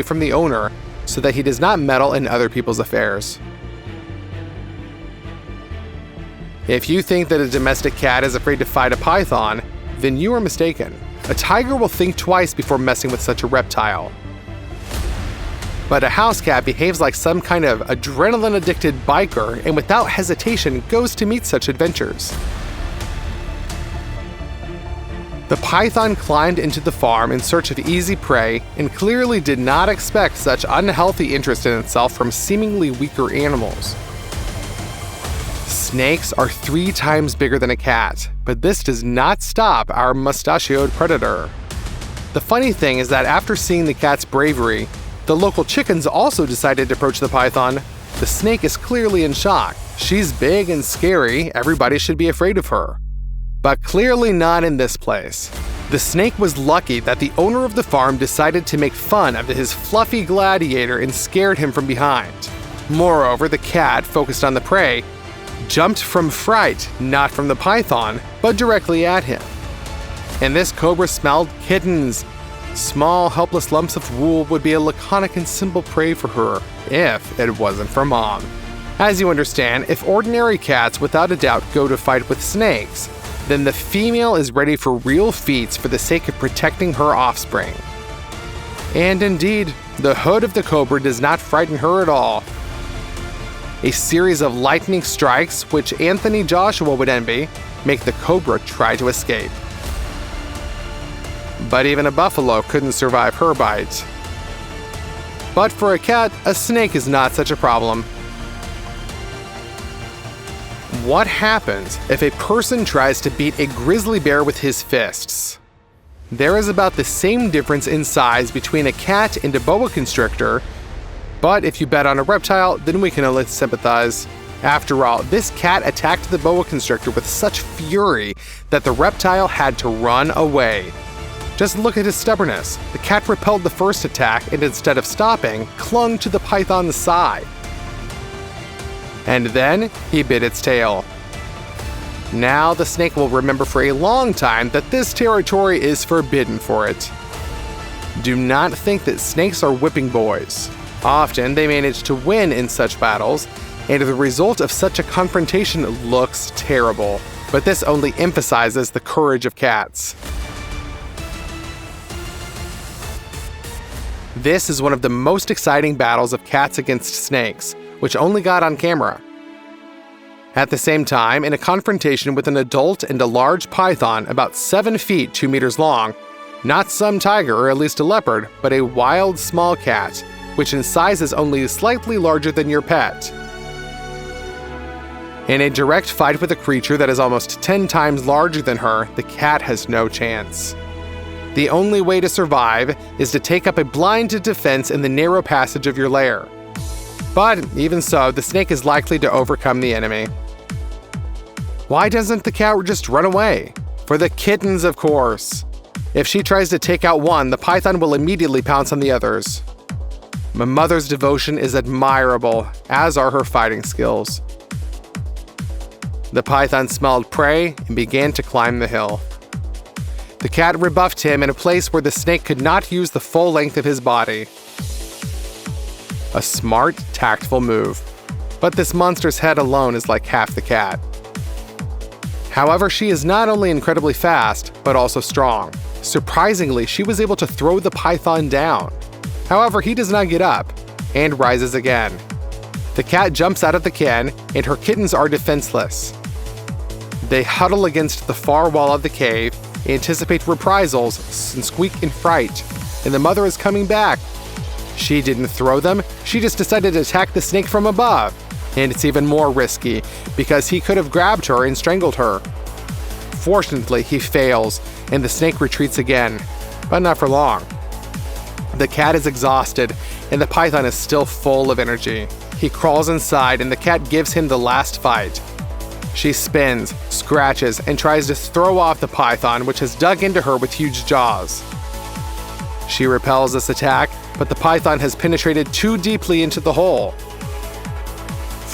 from the owner so that he does not meddle in other people's affairs. If you think that a domestic cat is afraid to fight a python, then you are mistaken. A tiger will think twice before messing with such a reptile. But a house cat behaves like some kind of adrenaline-addicted biker and without hesitation goes to meet such adventures. The python climbed into the farm in search of easy prey and clearly did not expect such unhealthy interest in itself from seemingly weaker animals. Snakes are 3 times bigger than a cat, but this does not stop our mustachioed predator. The funny thing is that after seeing the cat's bravery, the local chickens also decided to approach the python. The snake is clearly in shock. She's big and scary, everybody should be afraid of her. But clearly not in this place. The snake was lucky that the owner of the farm decided to make fun of his fluffy gladiator and scared him from behind. Moreover, the cat, focused on the prey, jumped from fright, not from the python, but directly at him. And this cobra smelled kittens. Small, helpless lumps of wool would be a laconic and simple prey for her, if it wasn't for Mom. As you understand, if ordinary cats without a doubt go to fight with snakes, then the female is ready for real feats for the sake of protecting her offspring. And indeed, the hood of the cobra does not frighten her at all. A series of lightning strikes, which Anthony Joshua would envy, make the cobra try to escape. But even a buffalo couldn't survive her bite. But for a cat, a snake is not such a problem. What happens if a person tries to beat a grizzly bear with his fists? There is about the same difference in size between a cat and a boa constrictor, but if you bet on a reptile, then we can only sympathize. After all, this cat attacked the boa constrictor with such fury that the reptile had to run away. Just look at his stubbornness. The cat repelled the first attack and instead of stopping, clung to the python's side. And then he bit its tail. Now the snake will remember for a long time that this territory is forbidden for it. Do not think that snakes are whipping boys. Often they manage to win in such battles, and the result of such a confrontation looks terrible. But this only emphasizes the courage of cats. This is one of the most exciting battles of cats against snakes, which only got on camera. At the same time, in a confrontation with an adult and a large python about 7 feet 2 meters long, not some tiger or at least a leopard, but a wild small cat, which in size is only slightly larger than your pet. In a direct fight with a creature that is almost 10 times larger than her, the cat has no chance. The only way to survive is to take up a blind defense in the narrow passage of your lair. But even so, the snake is likely to overcome the enemy. Why doesn't the cat just run away? For the kittens, of course. If she tries to take out one, the python will immediately pounce on the others. My mother's devotion is admirable, as are her fighting skills. The python smelled prey and began to climb the hill. The cat rebuffed him in a place where the snake could not use the full length of his body. A smart, tactful move. But this monster's head alone is like half the cat. However, she is not only incredibly fast, but also strong. Surprisingly, she was able to throw the python down. However, he does not get up, and rises again. The cat jumps out of the ken, and her kittens are defenseless. They huddle against the far wall of the cave, anticipate reprisals, and squeak in fright. And the mother is coming back. She didn't throw them, she just decided to attack the snake from above. And it's even more risky, because he could have grabbed her and strangled her. Fortunately, he fails, and the snake retreats again, but not for long. The cat is exhausted, and the python is still full of energy. He crawls inside, and the cat gives him the last fight. She spins, scratches, and tries to throw off the python, which has dug into her with huge jaws. She repels this attack, but the python has penetrated too deeply into the hole.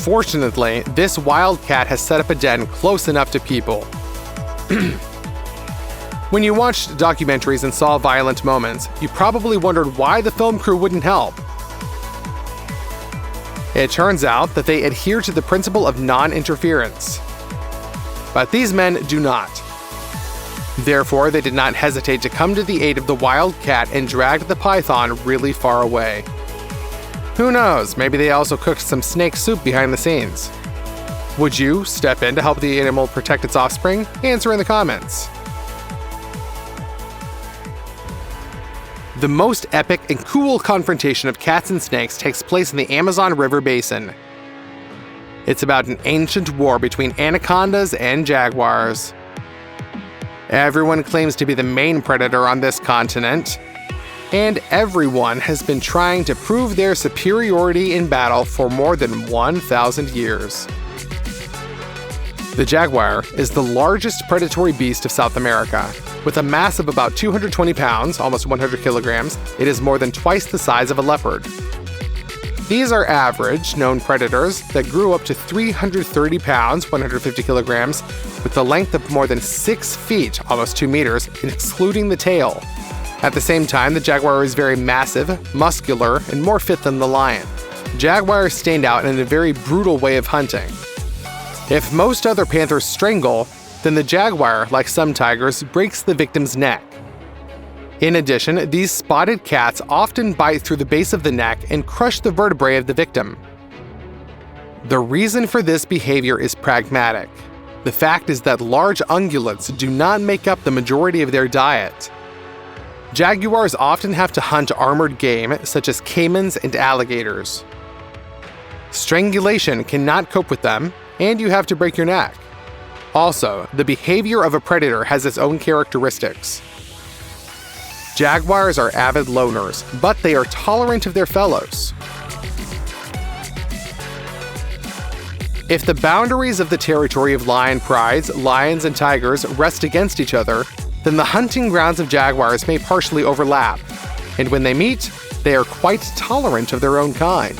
Fortunately, this wildcat has set up a den close enough to people. When you watched documentaries and saw violent moments, you probably wondered why the film crew wouldn't help. It turns out that they adhere to the principle of non-interference. But these men do not. Therefore, they did not hesitate to come to the aid of the wild cat and dragged the python really far away. Who knows, maybe they also cooked some snake soup behind the scenes. Would you step in to help the animal protect its offspring? Answer in the comments. The most epic and cool confrontation of cats and snakes takes place in the Amazon River Basin. It's about an ancient war between anacondas and jaguars. Everyone claims to be the main predator on this continent, and everyone has been trying to prove their superiority in battle for more than 1,000 years. The jaguar is the largest predatory beast of South America. With a mass of about 220 pounds, almost 100 kilograms, it is more than twice the size of a leopard. These are average, known predators that grew up to 330 pounds, 150 kilograms, with a length of more than 6 feet, almost 2 meters, excluding the tail. At the same time, the jaguar is very massive, muscular, and more fit than the lion. Jaguars stand out in a very brutal way of hunting. If most other panthers strangle, then the jaguar, like some tigers, breaks the victim's neck. In addition, these spotted cats often bite through the base of the neck and crush the vertebrae of the victim. The reason for this behavior is pragmatic. The fact is that large ungulates do not make up the majority of their diet. Jaguars often have to hunt armored game, such as caimans and alligators. Strangulation cannot cope with them, and you have to break your neck. Also, the behavior of a predator has its own characteristics. Jaguars are avid loners, but they are tolerant of their fellows. If the boundaries of the territory of lion prides, lions, and tigers rest against each other, then the hunting grounds of jaguars may partially overlap, and when they meet, they are quite tolerant of their own kind.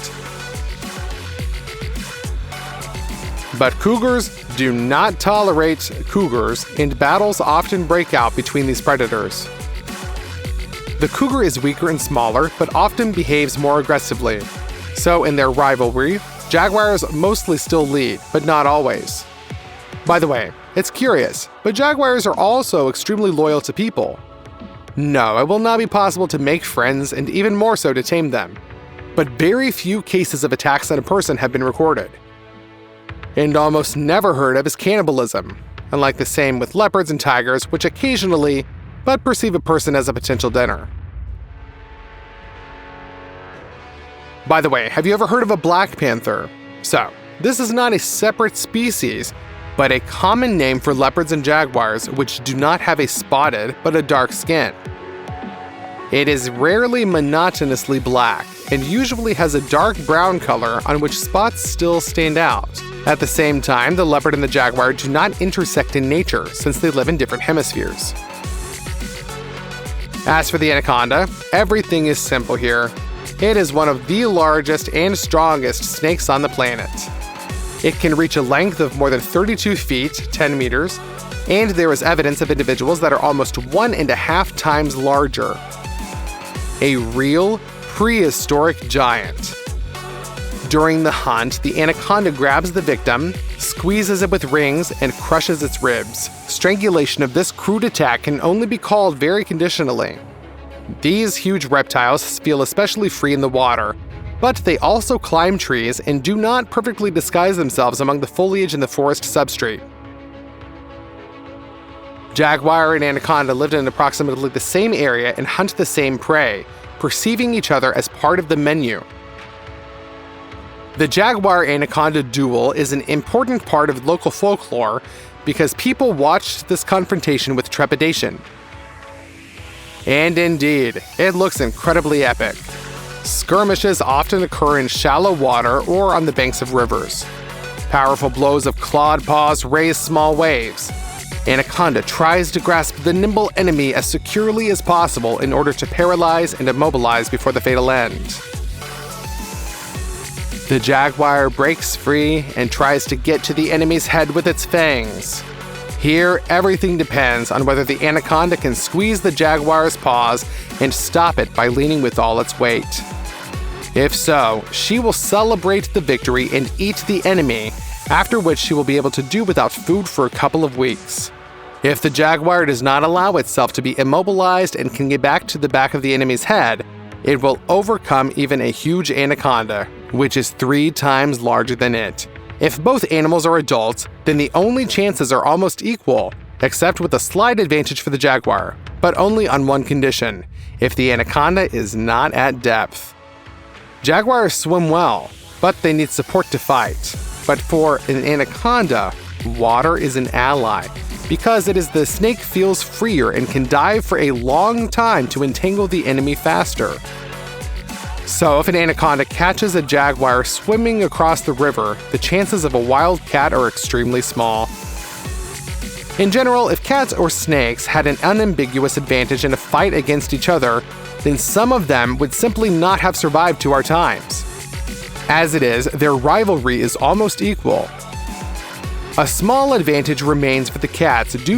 But cougars do not tolerate cougars, and battles often break out between these predators. The cougar is weaker and smaller, but often behaves more aggressively. So in their rivalry, jaguars mostly still lead, but not always. By the way, it's curious, but jaguars are also extremely loyal to people. No, it will not be possible to make friends, and even more so to tame them. But very few cases of attacks on a person have been recorded. And almost never heard of is cannibalism, unlike the same with leopards and tigers, which occasionally, but perceive a person as a potential dinner. By the way, have you ever heard of a black panther? So, this is not a separate species, but a common name for leopards and jaguars, which do not have a spotted, but a dark skin. It is rarely monotonously black, and usually has a dark brown color on which spots still stand out. At the same time, the leopard and the jaguar do not intersect in nature, since they live in different hemispheres. As for the anaconda, everything is simple here. It is one of the largest and strongest snakes on the planet. It can reach a length of more than 32 feet, 10 meters, and there is evidence of individuals that are almost 1.5 times larger. A real prehistoric giant. During the hunt, the anaconda grabs the victim, squeezes it with rings, and crushes its ribs. Strangulation of this crude attack can only be called very conditionally. These huge reptiles feel especially free in the water, but they also climb trees and do not perfectly disguise themselves among the foliage in the forest substrate. Jaguar and anaconda lived in approximately the same area and hunt the same prey, perceiving each other as part of the menu. The Jaguar-Anaconda duel is an important part of local folklore because people watched this confrontation with trepidation. And indeed, it looks incredibly epic. Skirmishes often occur in shallow water or on the banks of rivers. Powerful blows of clawed paws raise small waves. Anaconda tries to grasp the nimble enemy as securely as possible in order to paralyze and immobilize before the fatal end. The jaguar breaks free and tries to get to the enemy's head with its fangs. Here, everything depends on whether the anaconda can squeeze the jaguar's paws and stop it by leaning with all its weight. If so, she will celebrate the victory and eat the enemy, after which she will be able to do without food for a couple of weeks. If the jaguar does not allow itself to be immobilized and can get back to the back of the enemy's head, it will overcome even a huge anaconda, which is 3 times larger than it. If both animals are adults, then the only chances are almost equal, except with a slight advantage for the jaguar, but only on one condition: if the anaconda is not at depth. Jaguars swim well, but they need support to fight. But for an anaconda, water is an ally, because the snake feels freer and can dive for a long time to entangle the enemy faster. So if an anaconda catches a jaguar swimming across the river, the chances of a wild cat are extremely small. In general, if cats or snakes had an unambiguous advantage in a fight against each other, then some of them would simply not have survived to our times. As it is, their rivalry is almost equal. A small advantage remains for the cats due